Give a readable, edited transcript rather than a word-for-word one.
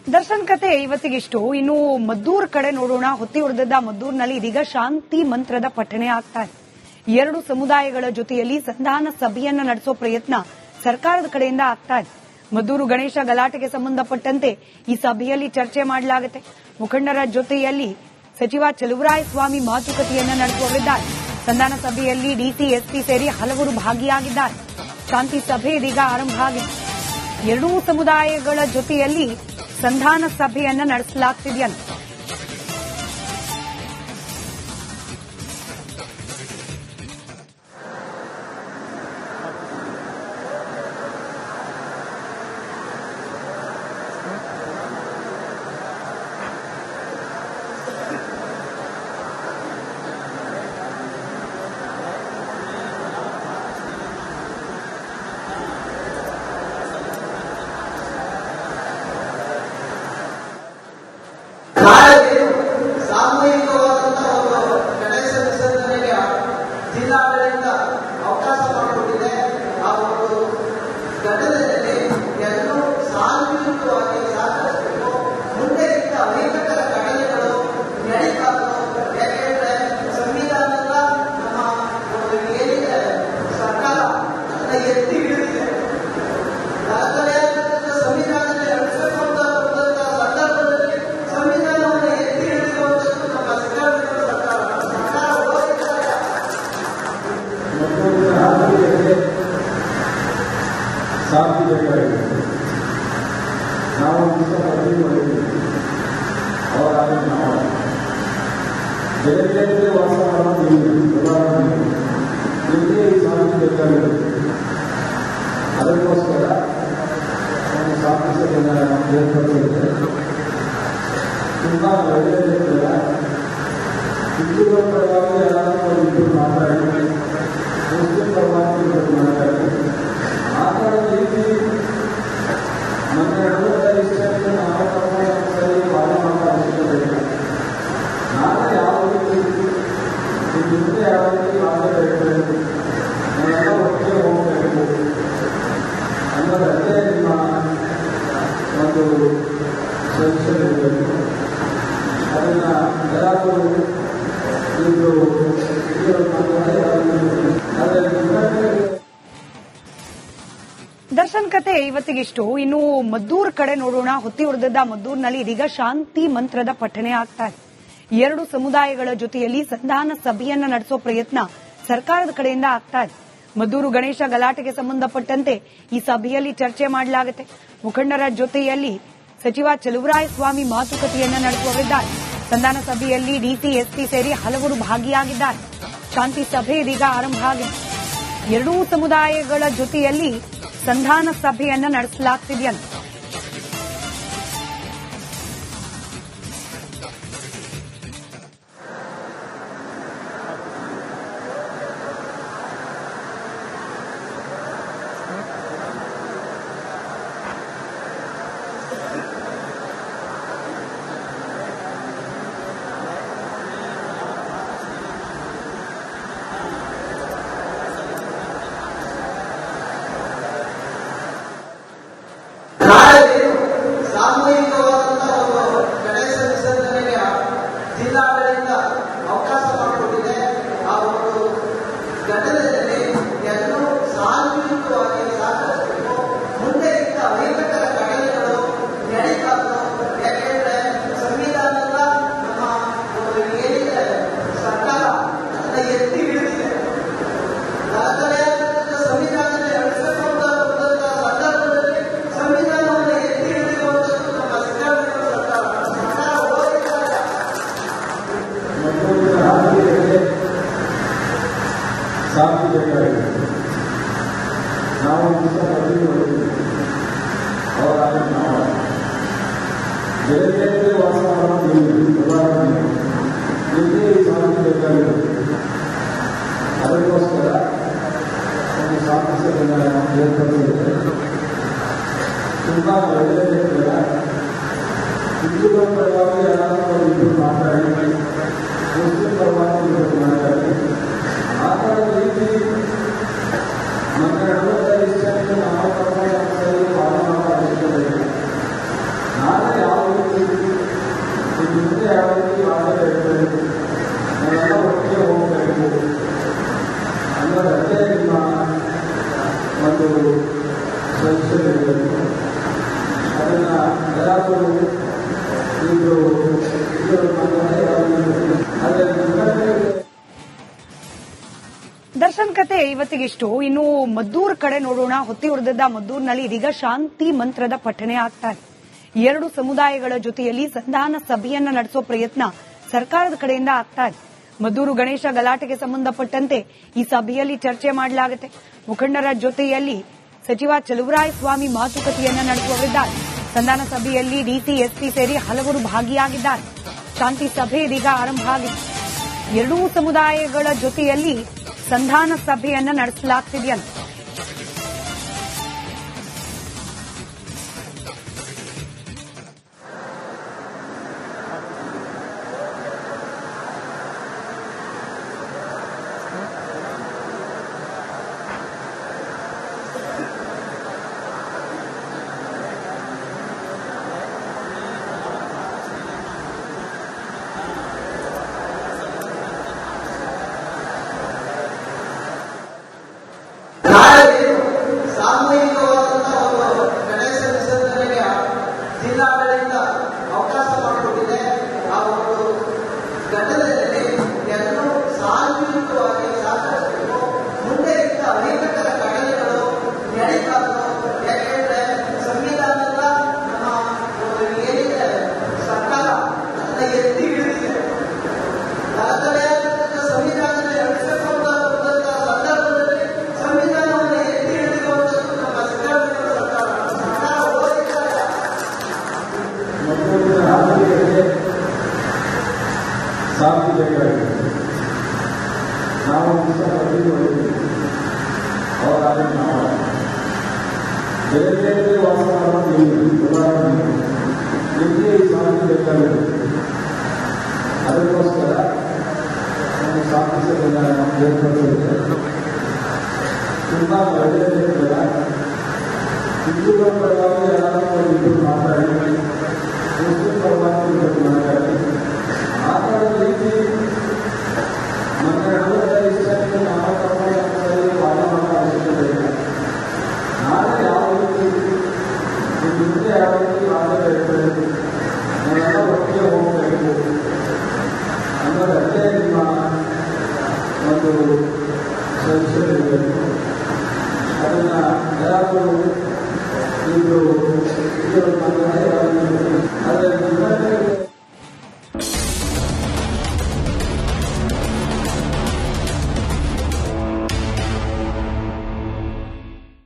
ದರ್ಶನ್ ಕತೆ ಇವತ್ತಿಗಿಷ್ಟು. ಇನ್ನು ಮದ್ದೂರ್ ಕಡೆ ನೋಡೋಣ. ಹೊತ್ತಿ ಹೊಡೆದ ಮದ್ದೂರಿನಲ್ಲಿ ಇದೀಗ ಶಾಂತಿ ಮಂತ್ರದ ಪಠಣೆ ಆಗ್ತಾ ಇದೆ. ಎರಡು ಸಮುದಾಯಗಳ ಜೊತೆಯಲ್ಲಿ ಸಂಧಾನ ಸಭೆಯನ್ನ ನಡೆಸೋ ಪ್ರಯತ್ನ ಸರ್ಕಾರದ ಕಡೆಯಿಂದ ಆಗ್ತಾ ಇದೆ. ಮದ್ದೂರು ಗಣೇಶ ಗಲಾಟೆಗೆ ಸಂಬಂಧಪಟ್ಟಂತೆ ಈ ಸಭೆಯಲ್ಲಿ ಚರ್ಚೆ ಮಾಡಲಾಗುತ್ತೆ. ಮುಖಂಡರ ಜೊತೆಯಲ್ಲಿ ಸಚಿವ ಚಲುವರಾಯಸ್ವಾಮಿ ಮಾತುಕತೆಯನ್ನ ನಡೆಸುವವರಿದ್ದಾರೆ. ಸಂಧಾನ ಸಭೆಯಲ್ಲಿ ಡಿಸಿ ಎಸ್ಪಿ ಸೇರಿ ಹಲವರು ಭಾಗಿಯಾಗಿದ್ದಾರೆ. ಶಾಂತಿ ಸಭೆ ಇದೀಗ ಆರಂಭ ಆಗಿದೆ. ಎರಡೂ ಸಮುದಾಯಗಳ ಜೊತೆಯಲ್ಲಿ ಸಂಧಾನ ಸಭೆಯನ್ನ ನಡೆಸಲಾಗ್ತಿದೆಯಂತೆ. ಸಾಮೂಹಿಕವಾದಂತಹ ಒಂದು ಗಣೇಶ ವಿಸರ್ಜನೆಗೆ ಜಿಲ್ಲಾಡಳಿತ ಅವಕಾಶ ಮಾಡಿಕೊಟ್ಟಿದೆ. ಆ ಒಂದು ಘಟನೆಯಲ್ಲಿ ಎಲ್ಲರೂ ಸಾಮೂಹಿಕವಾಗಿ ಸಹಕರಿಸಬೇಕು. ಮುಂದೆ ಇಂಥ ಅನೇಕತರ ಘಟನೆಗಳು ನಡೀಬಾರದು. ಯಾಕೆಂದ್ರೆ ಸಂವಿಧಾನದ ನಮ್ಮ ಒಂದು ಏನಿದೆ ಸರ್ಕಾರ ಅದನ್ನ ಎತ್ತಿ ಹಿಡಿದಿದೆ. ಸಂವಿಧಾನದ ನಡೆಸಬೇಕಂತ ಸಂದರ್ಭದಲ್ಲಿ ಸಂವಿಧಾನವನ್ನು ಎತ್ತಿ ಹಿಡಿದಿರುವಂತದ್ದು ನಮ್ಮ ಸಿದ್ದರಾಮಯ್ಯ ಸರ್ಕಾರ ಓದಿದ್ದಾರೆ. ಶಾಂತಿ ಬೇಕಾಗಿದೆ. ನಾವು ಮದುವೆ ಮಾಡಿದ್ದೀವಿ. ಅವರಾಗಿ ನಾವು ಜಗತ್ತಿನಲ್ಲಿ ವಾಸ ಮಾಡೋದು ನಿಮಗೆ ಈ ಶಾಂತಿ ಬೇಕಾಗಿದೆ. ಅದಕ್ಕೋಸ್ಕರ ಒಂದು ಶಾಂತಿ ಸಭೆಯನ್ನು ಏರ್ಪಡಿಸಿದೆ. ತುಂಬ ಒಳ್ಳೆಯದಿಲ್ಲ. ಹಿಂದೂಗಳ ಪರವಾಗಿ ಯಾರಾದರೂ ಇಬ್ಬರು ಮಾತಾಡಿ, ಮುಸ್ಲಿಂ ಪರವಾಗಿ ಇಬ್ಬರು ಮಾತಾಡಿ, ಮಾತಾಡೋ ರೀತಿ ನಮ್ಮ ನಡುವೆ ಇಷ್ಟಕ್ಕೆ ನಾವು ಸರಿ ಪಾಲನೆ ಮಾಡೋ ಅವಶ್ಯಕತೆ ಇಲ್ಲ. ನಾಳೆ ಯಾವ ರೀತಿ ಮುಂದೆ ಯಾವ ರೀತಿ ಮಾತಾಡಬೇಕು, ನಾವೆಲ್ಲ ಒಟ್ಟಿಗೆ ಹೋಗಬೇಕು ಅನ್ನೋದಕ್ಕೆ ನಿಮ್ಮ ಒಂದು ಸಜೆಷನ್ ಇರಬೇಕು. ಅದನ್ನ ಯಾರಾದರೂ ದರ್ಶನ್ ಕತೆ ಇವತ್ತಿಗಿಷ್ಟು. ಇನ್ನು ಮದ್ದೂರ್ ಕಡೆ ನೋಡೋಣ. ಹೊತ್ತಿ ಹೊಡೆದ ಮದ್ದೂರಿನಲ್ಲಿ ಇದೀಗ ಶಾಂತಿ ಮಂತ್ರದ ಪಠಣೆ ಆಗ್ತಾ ಇದೆ. ಎರಡು ಸಮುದಾಯಗಳ ಜೊತೆಯಲ್ಲಿ ಸಂಧಾನ ಸಭೆಯನ್ನ ನಡೆಸೋ ಪ್ರಯತ್ನ ಸರ್ಕಾರದ ಕಡೆಯಿಂದ ಆಗ್ತಾ ಇದೆ. ಮದ್ದೂರು ಗಣೇಶ ಗಲಾಟೆಗೆ ಸಂಬಂಧಪಟ್ಟಂತೆ ಈ ಸಭೆಯಲ್ಲಿ ಚರ್ಚೆ ಮಾಡಲಾಗುತ್ತೆ. ಮುಖಂಡರ ಜೊತೆಯಲ್ಲಿ ಸಚಿವ ಚಲುವರಾಯಸ್ವಾಮಿ ಮಾತುಕತೆಯನ್ನ ನಡೆಸುವವರಿದ್ದಾರೆ. ಸಂಧಾನ ಸಭೆಯಲ್ಲಿ ಡಿಸಿ ಎಸ್ಪಿ ಸೇರಿ ಹಲವರು ಭಾಗಿಯಾಗಿದ್ದಾರೆ. ಶಾಂತಿ ಸಭೆ ಇದೀಗ ಆರಂಭ ಆಗಿದೆ. ಎರಡೂ ಸಮುದಾಯಗಳ ಜೊತೆಯಲ್ಲಿ ಸಂಧಾನ ಸಭೆಯನ್ನ ನಡೆಸಲಾಗ್ತಿದೆಯಂತೆ. ಸಾಮೂಹಿಕವಾದಂತಹ ಒಂದು ಗಣೇಶ ವಿಸರ್ಜನೆಗೆ ಜಿಲ್ಲಾಡಳಿತ ಅವಕಾಶ ಮಾಡಿಕೊಟ್ಟಿದೆ. ಆ ಒಂದು ಘಟನೆಯಲ್ಲಿ ಎಲ್ಲರೂ ಸಾಮೂಹಿಕವಾಗಿ ಸಹಕರಿಸಬೇಕು. ಮುಂದೆ ಇಂಥ ಅನೇಕತರ ಘಟನೆಗಳು ನಡೀಬಾರದು. ಯಾಕೆಂದ್ರೆ ಸಂವಿಧಾನದ ನಮ್ಮ ಒಂದು ಏನಿದೆ ಸರ್ಕಾರ ಅದನ್ನ ಎತ್ತಿ ಹಿಡಿದಿದೆ. ಸಂವಿಧಾನದ ನಡೆಸಬೇಕಂತ ಸಂದರ್ಭದಲ್ಲಿ ಸಂವಿಧಾನವನ್ನು ಎತ್ತಿ ಹಿಡಿದಿರುವಂತದ್ದು ನಮ್ಮ ಸಿದ್ದರಾಮಯ್ಯ ಸರ್ಕಾರ ಓದಿದ್ದಾರೆ. ಶಾಂತಿ ಬೇಕಾಗಿದೆ. ನಾವು ಮದುವೆ ಮಾಡಿದ್ದೀವಿ. ಅವರಾಗಿ ನಾವು ಜಗತ್ತಿನಲ್ಲಿ ವಾಸ ಮಾಡೋದು ನಿಮಗೆ ಈ ಶಾಂತಿ ಬೇಕಾಗಿದೆ. ಅದಕ್ಕೋಸ್ಕರ ಒಂದು ಶಾಂತಿ ಸಭೆಯನ್ನು ಏರ್ಪಡಿಸಿದೆ. ತುಂಬ ಒಳ್ಳೆಯದಿಲ್ಲ. ಹಿಂದೂಗಳ ಪರವಾಗಿ ಯಾರಾದರೂ ಇಬ್ಬರು ಮಾತಾಡಿ, ಮುಸ್ಲಿಂ ಪರವಾಗಿ ಇಬ್ಬರು ಮಾತಾಡಿ, ಮಾತಾಡೋ ರೀತಿ ನಮ್ಮ ನಡುವೆ ಇಷ್ಟಕ್ಕೆ ನಾವು ಸರಿ ಪಾಲನೆ ಮಾಡೋ ಅವಶ್ಯಕತೆ ಇಲ್ಲ. ನಾಳೆ ಯಾವ ಈ ಮುಂದೆ ಯಾವ ರೀತಿ ಮಾತಾಡಿರ್ತದೆ ನಾವೆಲ್ಲ ಒಟ್ಟಿಗೆ ಹೋಗಬೇಕು ಅನ್ನೋದಕ್ಕೆ ನಿಮ್ಮ ಒಂದು ಸಂಶಯವಿರಬೇಕು. ಅದನ್ನು ಯಾರಾದರೂ ಇದು ದರ್ಶನ್ ಕತೆ ಇವತ್ತಿಗಿಷ್ಟು. ಇನ್ನು ಮದ್ದೂರ್ ಕಡೆ ನೋಡೋಣ. ಹೊತ್ತಿ ಹೊಡೆದಿದ್ದ ಮದ್ದೂರ್ನಲ್ಲಿ ಇದೀಗ ಶಾಂತಿ ಮಂತ್ರದ ಪಠಣೆ ಆಗ್ತಾ ಇದೆ. ಎರಡು ಸಮುದಾಯಗಳ ಜೊತೆಯಲ್ಲಿ ಸಂಧಾನ ಸಭೆಯನ್ನ ನಡೆಸೋ ಪ್ರಯತ್ನ ಸರ್ಕಾರದ ಕಡೆಯಿಂದ ಆಗ್ತಾ ಇದೆ. ಮದ್ದೂರು ಗಣೇಶ ಗಲಾಟೆಗೆ ಸಂಬಂಧಪಟ್ಟಂತೆ ಈ ಸಭೆಯಲ್ಲಿ ಚರ್ಚೆ ಮಾಡಲಾಗುತ್ತೆ. ಮುಖಂಡರ ಜೊತೆಯಲ್ಲಿ ಸಚಿವ ಚಲುವರಾಯಸ್ವಾಮಿ ಮಾತುಕತೆಯನ್ನ ನಡೆಸುವವರಿದ್ದಾರೆ. ಸಂಧಾನ ಸಭೆಯಲ್ಲಿ ಡಿಸಿ ಎಸ್ಪಿ ಸೇರಿ ಹಲವರು ಭಾಗಿಯಾಗಿದ್ದಾರೆ. ಶಾಂತಿ ಸಭೆ ಇದೀಗ ಆರಂಭ ಆಗಿದೆ. ಎರಡೂ ಸಮುದಾಯಗಳ ಜೊತೆಯಲ್ಲಿ ಸಂಧಾನ ಸಭೆಯನ್ನ ನಡೆಸಲಾಗ್ತಿದೆಯಂತೆ. ನಾಳೆ ಸಾಮೂಹಿಕವಾದಂತಹ ಒಂದು ಗಣೇಶ ವಿಸರ್ಜನೆಗೆ ಜಿಲ್ಲಾಡಳಿತ ಅವಕಾಶ ಮಾಡಿಕೊಟ್ಟಿದೆ. ಆ ಒಂದು ಘಟನೆಯಲ್ಲಿ ಎಲ್ಲರೂ ಸಾಮೂಹಿಕವಾಗಿ ಸಹಕರಿಸಬೇಕು. ಮುಂದೆ ಇಂಥ ಅನೇಕತರ ಘಟನೆಗಳು ನಡೀಬಾರದು. ಯಾಕೆಂದ್ರೆ ಸಂವಿಧಾನದ ನಮ್ಮ ಏನಿದೆ ಸರ್ಕಾರ ಅದನ್ನ ಎತ್ತಿ ಹಿಡಿದಿದೆ. ಸಂವಿಧಾನದ 2009 ಸಂದರ್ಭದಲ್ಲಿ ಸಂವಿಧಾನವನ್ನು ಎತ್ತಿ ಹಿಡಿದಿರುವಂತದ್ದು ನಮ್ಮ ಸಿದ್ದರಾಮಯ್ಯ ಸರ್ಕಾರ ಓದಿದ್ದಾರೆ. ಮತ್ತೊಂದು ಆರ್ಥಿಕತೆ ಸಾಥಿ ಬೇಕಾಗಿದೆ. ನಾವು ಅವರಾದ್ರೆ ನಾವು ಬೇರೆ ಬೇರೆ ವಾಸ ಮಾಡೋದು ನಿಮಗೆ ಈ ಸಾಥಿ ಬೇಕಾಗಿದೆ. ಅದಕ್ಕೋಸ್ಕರ ಒಂದು ಸಾಥಿ ಸಭೆಯನ್ನು ಏರ್ಪಡಿಸಿದೆ. ತುಂಬ ಒಳ್ಳೆಯದಿಲ್ಲ. ಹಿಂದೂಗಳ ಪರವಾಗಿ ಯಾರಾದರೂ